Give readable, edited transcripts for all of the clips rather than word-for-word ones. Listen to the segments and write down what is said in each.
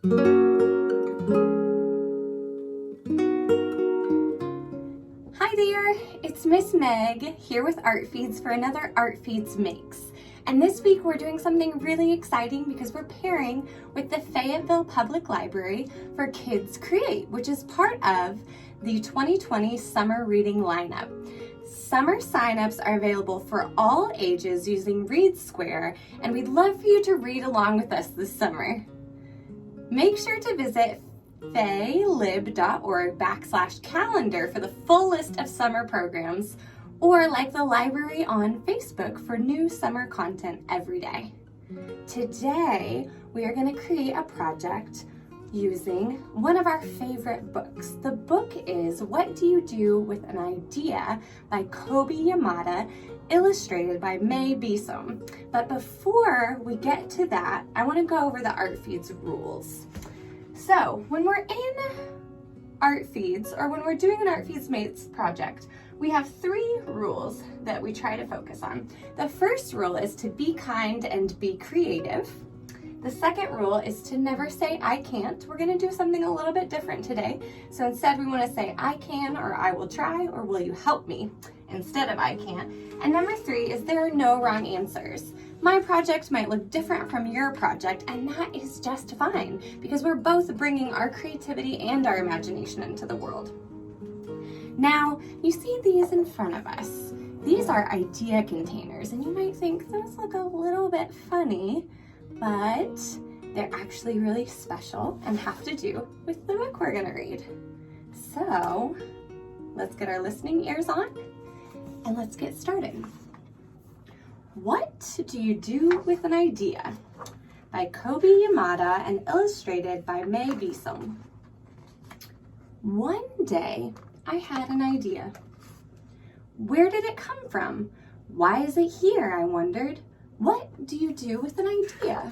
Hi there, it's Miss Meg here with Art Feeds for another Art Feeds Makes. And this week we're doing something really exciting because we're pairing with the Fayetteville Public Library for Kids Create, which is part of the 2020 summer reading lineup. Summer signups are available for all ages using Read Square, and we'd love for you to read along with us this summer. Make sure to visit faylib.org/calendar for the full list of summer programs, or like the library on Facebook for new summer content every day. Today, we are going to create a project using one of our favorite books. The book is What Do You Do with an Idea by Kobi Yamada, illustrated by Besom. But before we get to that, I want to go over the Art Feeds rules. So when we're in Art Feeds, or when we're doing an Art Feeds Mates project, we have 3 rules that we try to focus on. The first rule is to be kind and be creative. The second rule is to never say I can't. We're going to do something a little bit different today. So instead we want to say I can, or I will try, or will you help me, instead of I can't. And number 3 is there are no wrong answers. My project might look different from your project, and that is just fine because we're both bringing our creativity and our imagination into the world. Now, you see these in front of us. These are idea containers, and you might think those look a little bit funny, but they're actually really special and have to do with the book we're gonna read. So, let's get our listening ears on and let's get started. What Do You Do with an Idea? By Kobi Yamada and illustrated by Besom. One day, I had an idea. Where did it come from? Why is it here, I wondered. What do you do with an idea?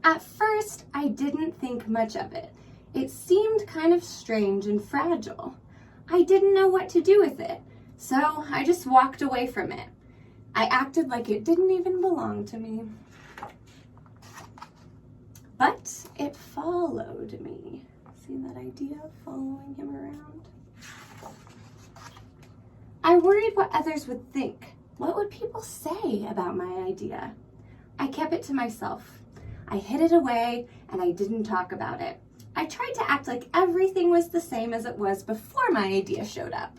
At first, I didn't think much of it. It seemed kind of strange and fragile. I didn't know what to do with it, so I just walked away from it. I acted like it didn't even belong to me. But it followed me. See that idea of following him around? I worried what others would think. What would people say about my idea? I kept it to myself. I hid it away and I didn't talk about it. I tried to act like everything was the same as it was before my idea showed up.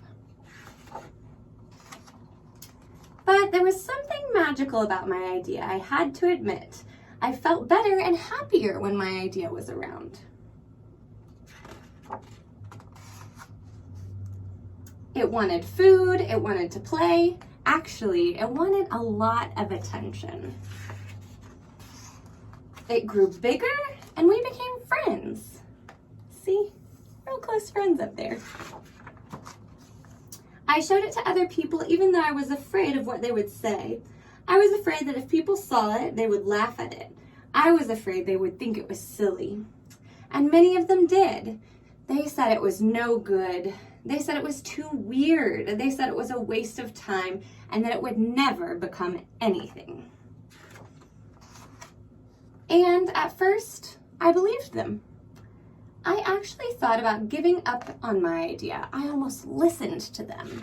But there was something magical about my idea, I had to admit. I felt better and happier when my idea was around. It wanted food, it wanted to play. Actually, it wanted a lot of attention. It grew bigger and we became friends. See? Real close friends up there. I showed it to other people even though I was afraid of what they would say. I was afraid that if people saw it, they would laugh at it. I was afraid they would think it was silly. And many of them did. They said it was no good. They said it was too weird. They said it was a waste of time and that it would never become anything. And at first, I believed them. I actually thought about giving up on my idea. I almost listened to them.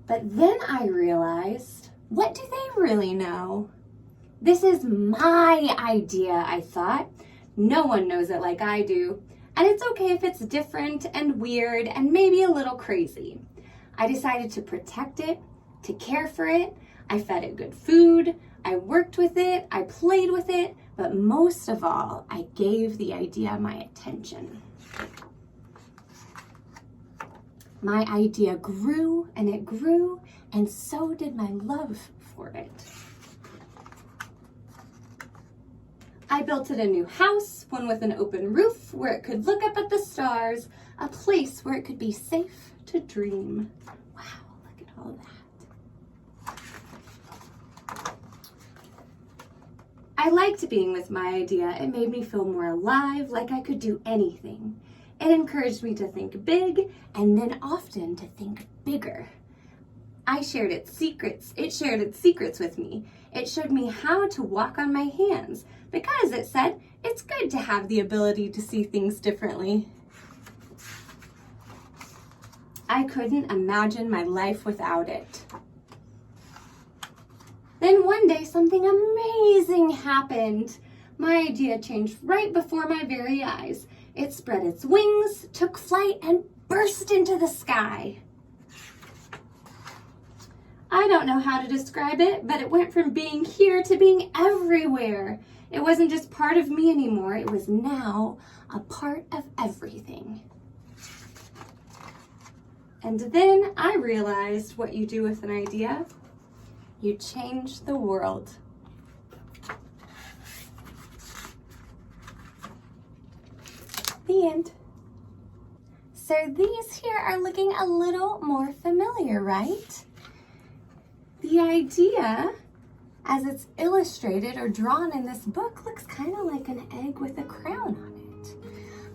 But then I realized, what do they really know? This is my idea, I thought. No one knows it like I do. And it's okay if it's different and weird and maybe a little crazy. I decided to protect it, to care for it. I fed it good food. I worked with it. I played with it. But most of all, I gave the idea my attention. My idea grew, and so did my love for it. I built it a new house, one with an open roof where it could look up at the stars, a place where it could be safe to dream. Wow, look at all that. I liked being with my idea. It made me feel more alive, like I could do anything. It encouraged me to think big and then often to think bigger. I shared its secrets. It shared its secrets with me. It showed me how to walk on my hands because it said it's good to have the ability to see things differently. I couldn't imagine my life without it. Then one day something amazing happened. My idea changed right before my very eyes. It spread its wings, took flight, and burst into the sky. I don't know how to describe it, but it went from being here to being everywhere. It wasn't just part of me anymore. It was now a part of everything. And then I realized what you do with an idea. You change the world. The end. So these here are looking a little more familiar, right? The idea, as it's illustrated or drawn in this book, looks kind of like an egg with a crown on it.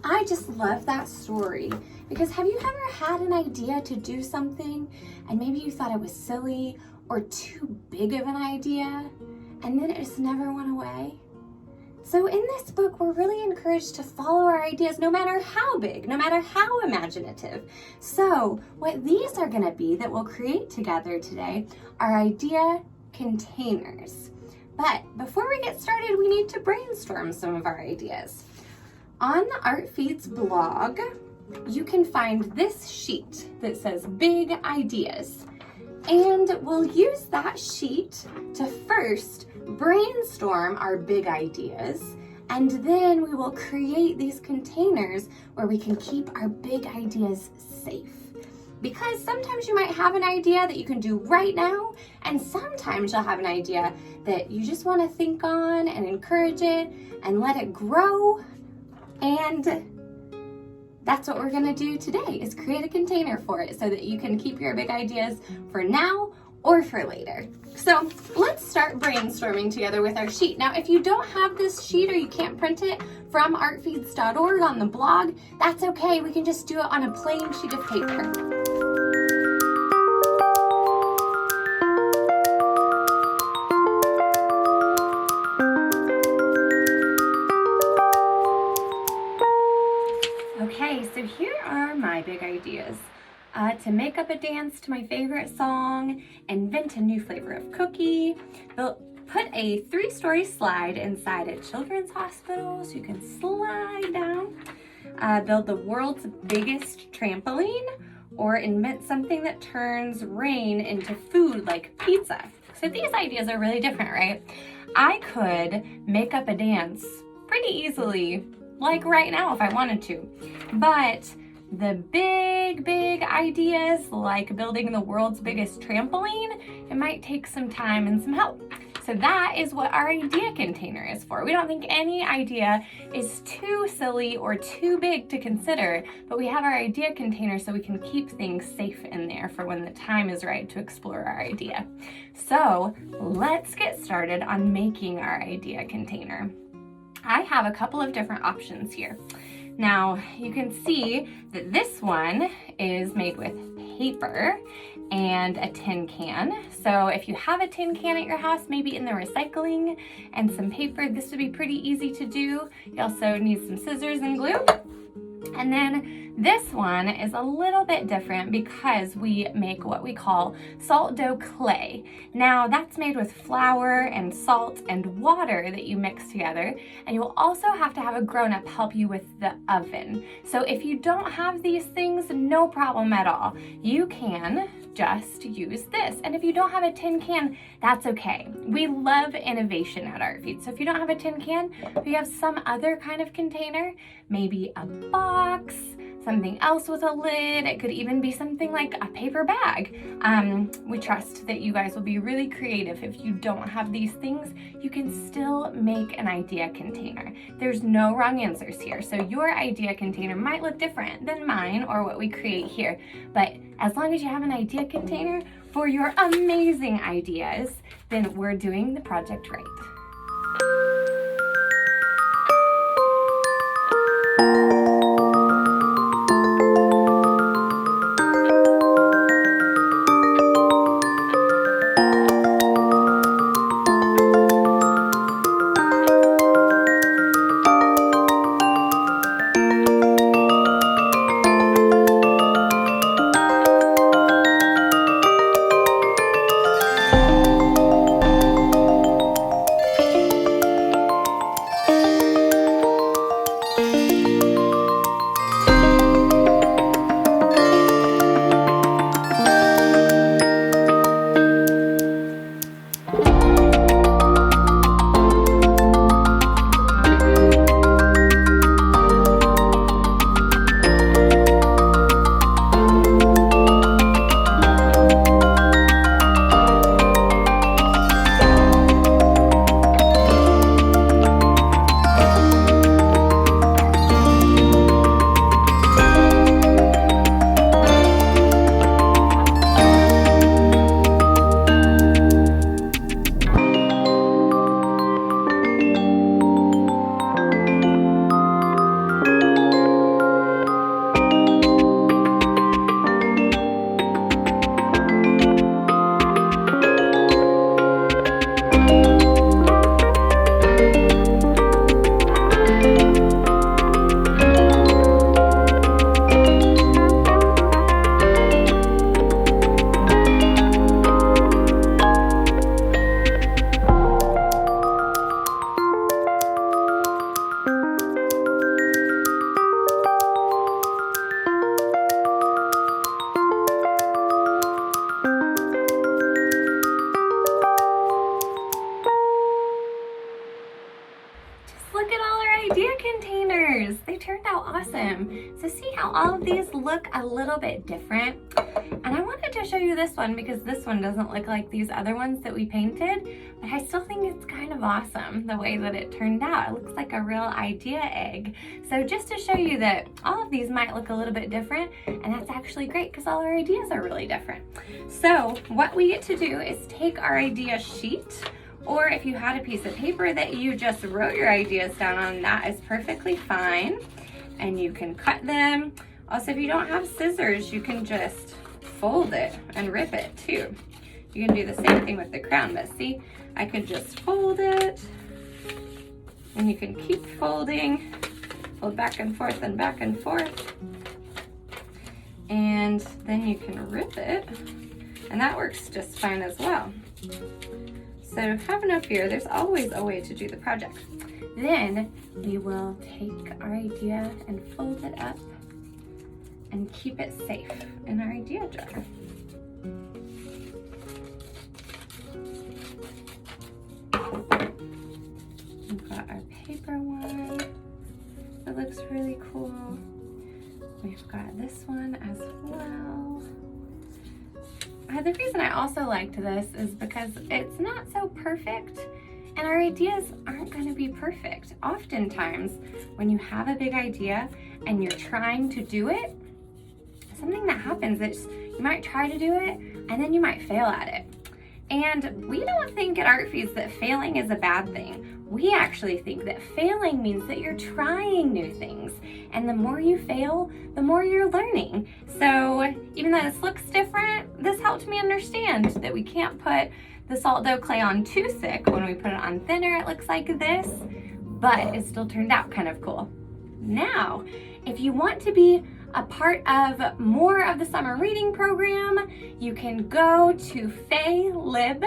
I just love that story because have you ever had an idea to do something and maybe you thought it was silly or too big of an idea and then it just never went away? So in this book, we're really encouraged to follow our ideas no matter how big, no matter how imaginative. So what these are gonna be that we'll create together today are idea containers. But before we get started, we need to brainstorm some of our ideas. On the Art Feeds blog, you can find this sheet that says Big Ideas. And we'll use that sheet to first brainstorm our big ideas, and then we will create these containers where we can keep our big ideas safe. Because sometimes you might have an idea that you can do right now, and sometimes you'll have an idea that you just want to think on and encourage it and let it grow. And that's what we're gonna do today, is create a container for it so that you can keep your big ideas for now or for later. So let's start brainstorming together with our sheet. Now, if you don't have this sheet or you can't print it from artfeeds.org on the blog, that's okay. We can just do it on a plain sheet of paper. Okay, so here are my big ideas. To make up a dance to my favorite song, invent a new flavor of cookie, put a 3-story slide inside a children's hospital so you can slide down, build the world's biggest trampoline, or invent something that turns rain into food like pizza. So these ideas are really different, right? I could make up a dance pretty easily, like right now if I wanted to, but the big ideas like building the world's biggest trampoline, it might take some time and some help. So that is what our idea container is for. We don't think any idea is too silly or too big to consider, but we have our idea container so we can keep things safe in there for when the time is right to explore our idea. So let's get started on making our idea container. I have a couple of different options here. Now, you can see that this one is made with paper and a tin can. So if you have a tin can at your house, maybe in the recycling and some paper, this would be pretty easy to do. You also need some scissors and glue. And then this one is a little bit different because we make what we call salt dough clay. Now that's made with flour and salt and water that you mix together, and you will also have to have a grown-up help you with the oven. So if you don't have these things, no problem at all. You can just use this. And if you don't have a tin can, that's okay. We love innovation at Art Feed. So if you don't have a tin can, if you have some other kind of container, maybe a box, something else with a lid, it could even be something like a paper bag. We trust that you guys will be really creative. If you don't have these things, you can still make an idea container. There's no wrong answers here. So your idea container might look different than mine or what we create here, but as long as you have an idea container for your amazing ideas, then we're doing the project right. Just look at all our idea containers. They turned out awesome. So see how all of these look a little bit different? And I wanted to show you this one because this one doesn't look like these other ones that we painted, but I still think it's kind of awesome the way that it turned out. It looks like a real idea egg. So just to show you that all of these might look a little bit different, and that's actually great because all our ideas are really different. So what we get to do is take our idea sheet, or if you had a piece of paper that you just wrote your ideas down on, that is perfectly fine. And you can cut them. Also, if you don't have scissors, you can just fold it and rip it too. You can do the same thing with the crown, but see, I could just fold it, and you can keep folding, fold back and forth and back and forth, and then you can rip it, and that works just fine as well. So have no fear, there's always a way to do the project. Then we will take our idea and fold it up and keep it safe in our idea jar. We've got our paper one that looks really cool. We've got this one as well. The reason I also liked this is because it's not so perfect, and our ideas aren't going to be perfect. Oftentimes, when you have a big idea and you're trying to do it, something that happens is you might try to do it and then you might fail at it. And we don't think at Art Feeds that failing is a bad thing. We actually think that failing means that you're trying new things. And the more you fail, the more you're learning. So even though this looks different, this helped me understand that we can't put the salt dough clay on too thick. When we put it on thinner, it looks like this, but it still turned out kind of cool. Now, if you want to be a part of more of the summer reading program, you can go to faylib.org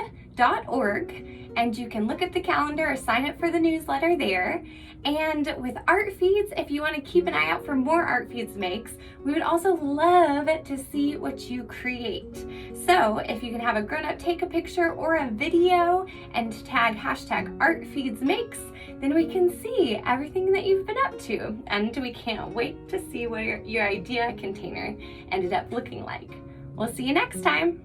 and you can look at the calendar or sign up for the newsletter there. And with Art Feeds, if you want to keep an eye out for more Art Feeds makes, we would also love to see what you create. So if you can have a grown-up take a picture or a video and tag #ArtFeedsMakes, then we can see everything that you've been up to. And we can't wait to see what your idea container ended up looking like. We'll see you next time.